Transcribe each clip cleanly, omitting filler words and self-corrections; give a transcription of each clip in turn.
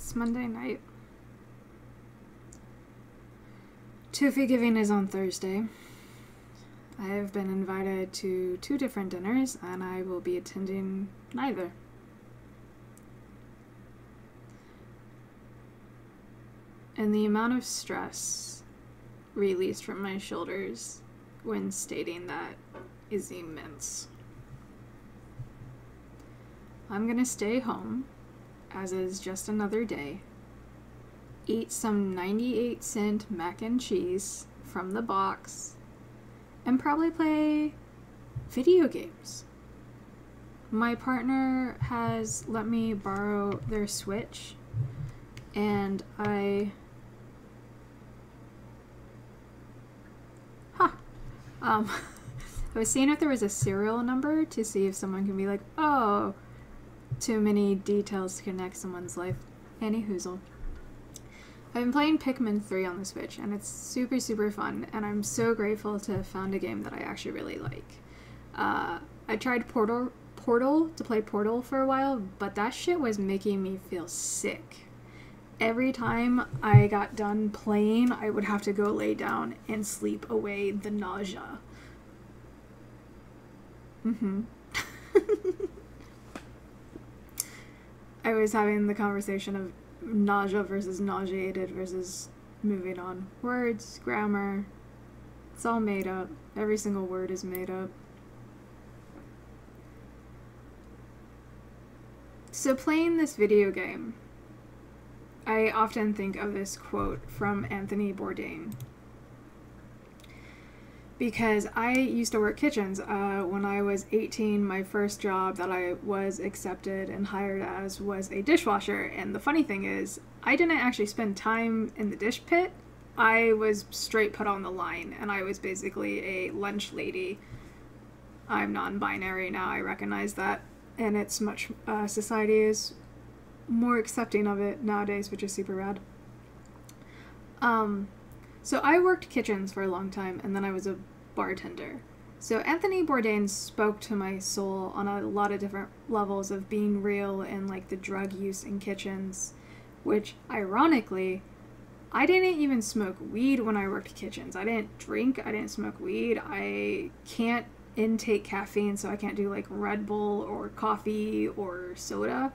It's Monday night. Tofu Giving is on Thursday. I have been invited to 2 different dinners, and I will be attending neither. And the amount of stress released from my shoulders when stating that is immense. I'm gonna stay home, as is just another day, eat some 98-cent mac and cheese from the box, and probably play video games. My partner has let me borrow their Switch, and I was seeing if there was a serial number to see if someone can be like, oh, too many details to connect someone's life. Any hoozle. I've been playing Pikmin 3 on the Switch, and it's super, super fun, and I'm so grateful to have found a game that I actually really like. I tried Portal to play Portal for a while, but that shit was making me feel sick. Every time I got done playing, I would have to go lay down and sleep away the nausea. I was having the conversation of nausea versus nauseated versus moving on. Words, grammar, it's all made up. Every single word is made up. So playing this video game, I often think of this quote from Anthony Bourdain. Because I used to work kitchens. When I was 18, my first job that I was accepted and hired as was a dishwasher. And the funny thing is, I didn't actually spend time in the dish pit. I was straight put on the line, and I was basically a lunch lady. I'm non-binary now, I recognize that. And it's much, society is more accepting of it nowadays, which is super rad. So I worked kitchens for a long time, and then I was a bartender. So Anthony Bourdain spoke to my soul on a lot of different levels of being real and like the drug use in kitchens, which ironically, I didn't even smoke weed when I worked kitchens. I didn't drink, I didn't smoke weed. I can't intake caffeine, so I can't do like Red Bull or coffee or soda.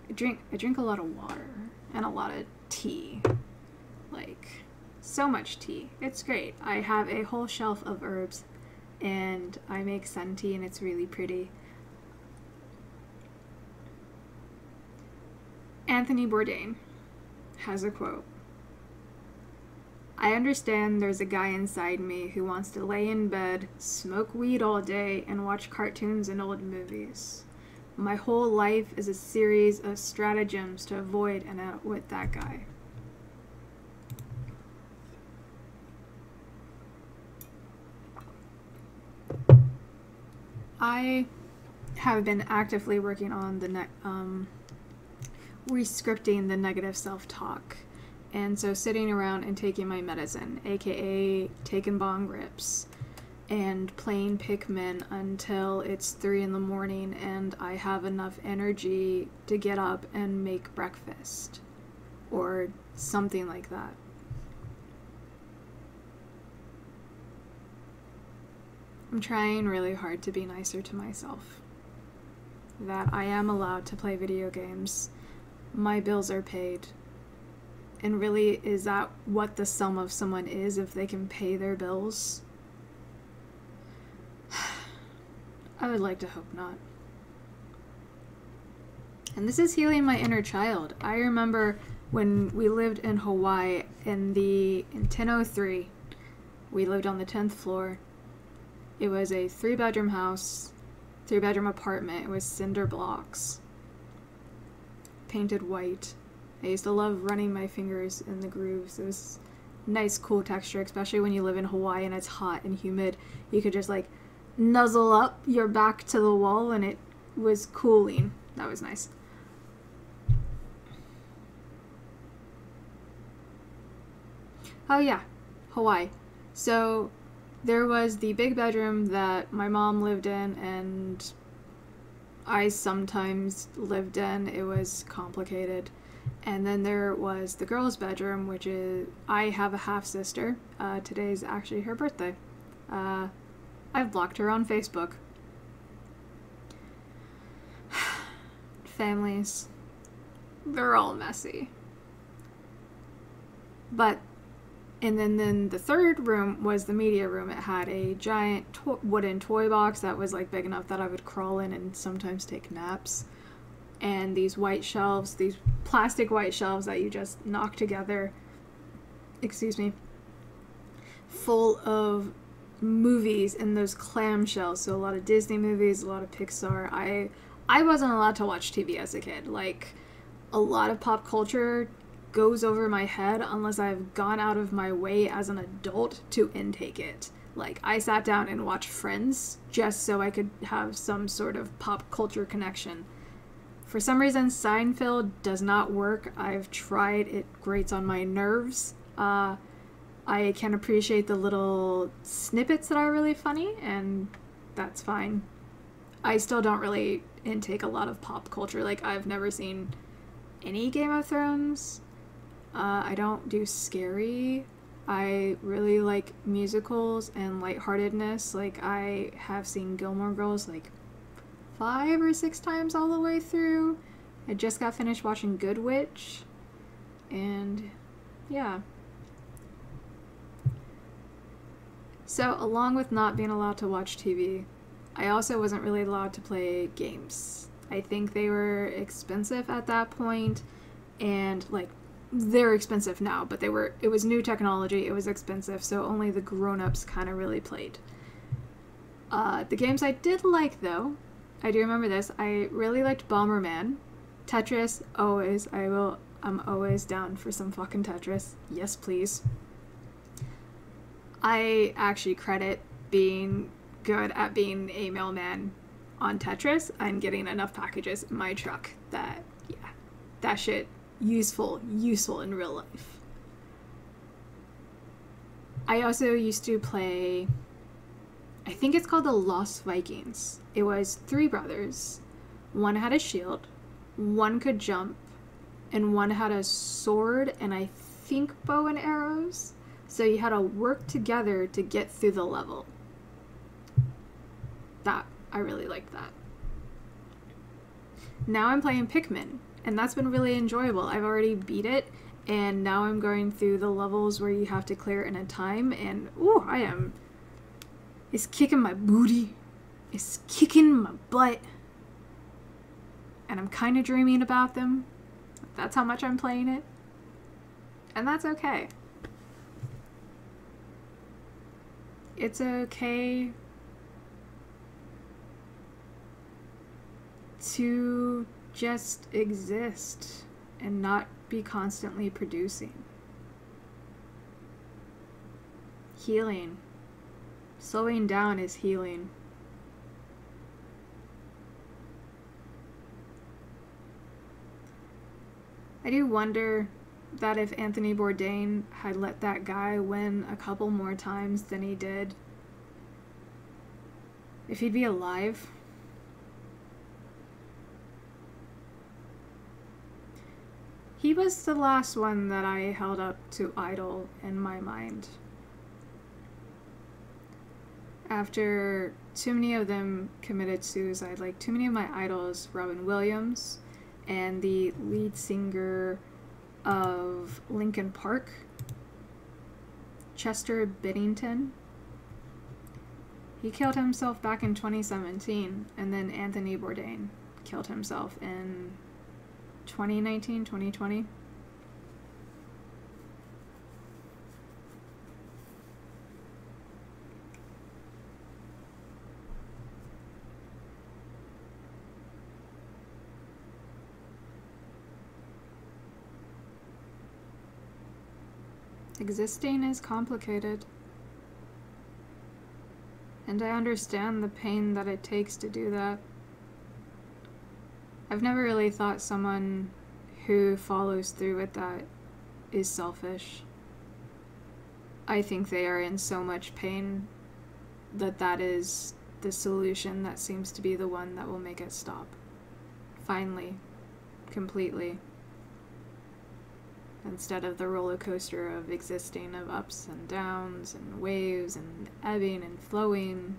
I drink a lot of water and a lot of tea. Like, so much tea. It's great. I have a whole shelf of herbs, and I make sun tea, and it's really pretty. Anthony Bourdain has a quote. I understand there's a guy inside me who wants to lay in bed, smoke weed all day, and watch cartoons and old movies. My whole life is a series of stratagems to avoid and outwit that guy. I have been actively working on the re-scripting the negative self-talk, and so sitting around and taking my medicine, aka taking bong rips, and playing Pikmin until it's 3 in the morning and I have enough energy to get up and make breakfast, or something like that. I'm trying really hard to be nicer to myself. That I am allowed to play video games. My bills are paid. And really, is that what the sum of someone is if they can pay their bills? I would like to hope not. And this is healing my inner child. I remember when we lived in Hawaii in 1003. We lived on the 10th floor. It was a 3-bedroom house, 3-bedroom apartment. It was cinder blocks, painted white. I used to love running my fingers in the grooves. It was nice, cool texture, especially when you live in Hawaii and it's hot and humid. You could just like nuzzle up your back to the wall and it was cooling. That was nice. Oh yeah, Hawaii. So there was the big bedroom that my mom lived in and I sometimes lived in. It was complicated. And then there was the girls' bedroom, which is, I have a half sister. Today's actually her birthday. I've blocked her on Facebook. Families. They're all messy. But, and then the third room was the media room. It had a giant wooden toy box that was like big enough that I would crawl in and sometimes take naps. And these white shelves, these plastic white shelves that you just knock together, full of movies in those clamshells. So a lot of Disney movies, a lot of Pixar. I wasn't allowed to watch TV as a kid. Like, a lot of pop culture goes over my head unless I've gone out of my way as an adult to intake it. Like, I sat down and watched Friends just so I could have some sort of pop culture connection. For some reason, Seinfeld does not work. I've tried. It grates on my nerves. I can appreciate the little snippets that are really funny, and that's fine. I still don't really intake a lot of pop culture. Like, I've never seen any Game of Thrones. I don't do scary. I really like musicals and lightheartedness. Like, I have seen Gilmore Girls, like, 5 or 6 times all the way through. I just got finished watching Good Witch, and yeah. So, along with not being allowed to watch TV, I also wasn't really allowed to play games. I think they were expensive at that point, and like, they're expensive now, but it was new technology, it was expensive, so only the grown-ups kind of really played. The games I did like, though, I do remember this. I really liked Bomberman. Tetris, always. I'm always down for some fucking Tetris. Yes, please. I actually credit being good at being a mailman on Tetris. I'm getting enough packages in my truck that, yeah, that shit, useful in real life. I also used to play, I think it's called the Lost Vikings. It was 3 brothers. One had a shield, one could jump, and one had a sword and I think bow and arrows. So you had to work together to get through the level. I really liked that. Now I'm playing Pikmin, and that's been really enjoyable. I've already beat it, and now I'm going through the levels where you have to clear in a time, and ooh, it's kicking my booty. It's kicking my butt. And I'm kind of dreaming about them. That's how much I'm playing it. And that's okay. It's okay to just exist and not be constantly producing. Healing. Slowing down is healing. I do wonder that if Anthony Bourdain had let that guy win a couple more times than he did, if he'd be alive. He was the last one that I held up to idol in my mind. After too many of them committed suicide, like too many of my idols, Robin Williams, and the lead singer of Linkin Park, Chester Bennington. He killed himself back in 2017, and then Anthony Bourdain killed himself in 2019, 2020. Existing is complicated, and I understand the pain that it takes to do that. I've never really thought someone who follows through with that is selfish. I think they are in so much pain that is the solution that seems to be the one that will make it stop. Finally. Completely. instead of the roller coaster of existing, of ups and downs and waves and ebbing and flowing.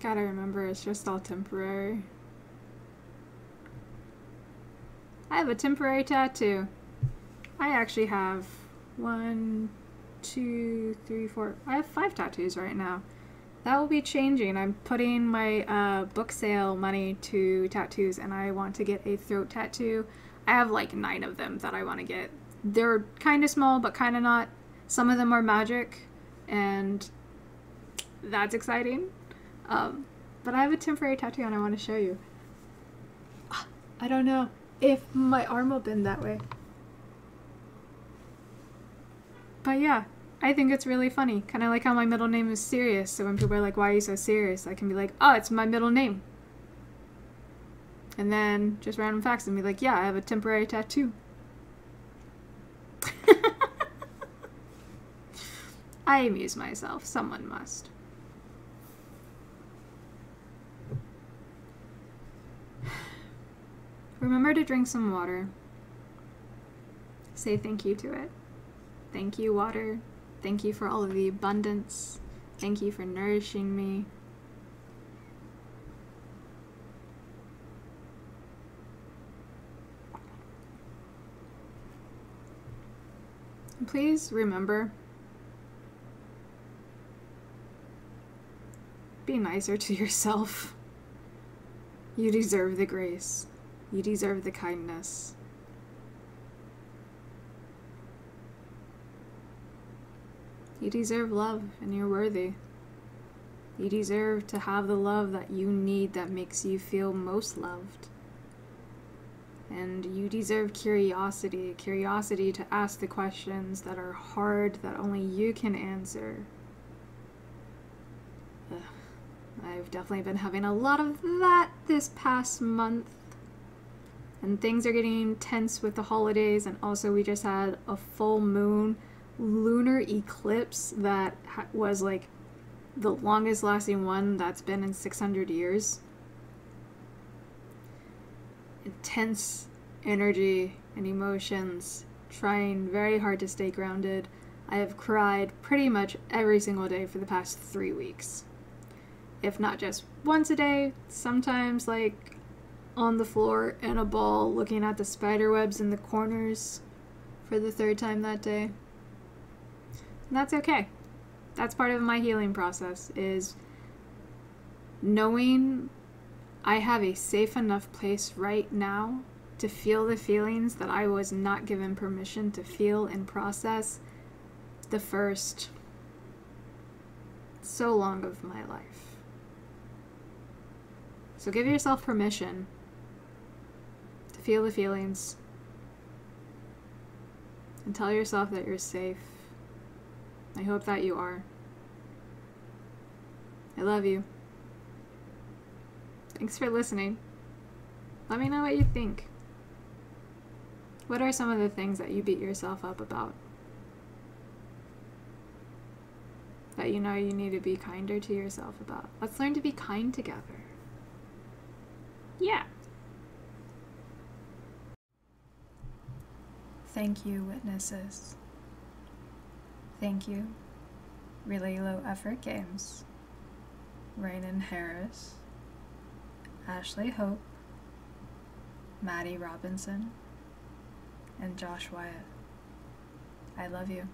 Gotta remember, it's just all temporary. I have a temporary tattoo. I actually have 1, 2, 3, 4. I have 5 tattoos right now. That will be changing. I'm putting my book sale money to tattoos, and I want to get a throat tattoo. I have like 9 of them that I want to get. They're kind of small, but kind of not. Some of them are magic, and that's exciting. But I have a temporary tattoo, and I want to show you. I don't know if my arm will bend that way. But yeah, I think it's really funny. Kind of like how my middle name is Sirius, so when people are like, why are you so serious? I can be like, oh, it's my middle name. And then just random facts and be like, yeah, I have a temporary tattoo. I amuse myself. Someone must. Remember to drink some water. Say thank you to it. Thank you, water. Thank you for all of the abundance. Thank you for nourishing me. And please remember, be nicer to yourself. You deserve the grace. You deserve the kindness. You deserve love, and you're worthy. You deserve to have the love that you need, that makes you feel most loved. And you deserve curiosity to ask the questions that are hard, that only you can answer. I've definitely been having a lot of that this past month. And things are getting tense with the holidays, and also we just had a full moon lunar eclipse that was like the longest lasting one that's been in 600 years. Intense energy and emotions, trying very hard to stay grounded. I have cried pretty much every single day for the past 3 weeks. If not just once a day, sometimes like on the floor in a ball looking at the spider webs in the corners for the 3rd time that day. And that's okay. That's part of my healing process, is knowing I have a safe enough place right now to feel the feelings that I was not given permission to feel and process the first so long of my life. So give yourself permission to feel the feelings and tell yourself that you're safe. I hope that you are. I love you. Thanks for listening. Let me know what you think. What are some of the things that you beat yourself up about? That you know you need to be kinder to yourself about? Let's learn to be kind together. Yeah. Thank you, witnesses. Thank you, Really Low Effort Games, Raynon Harris, Ashley Hope, Maddie Robinson, and Josh Wyatt. I love you.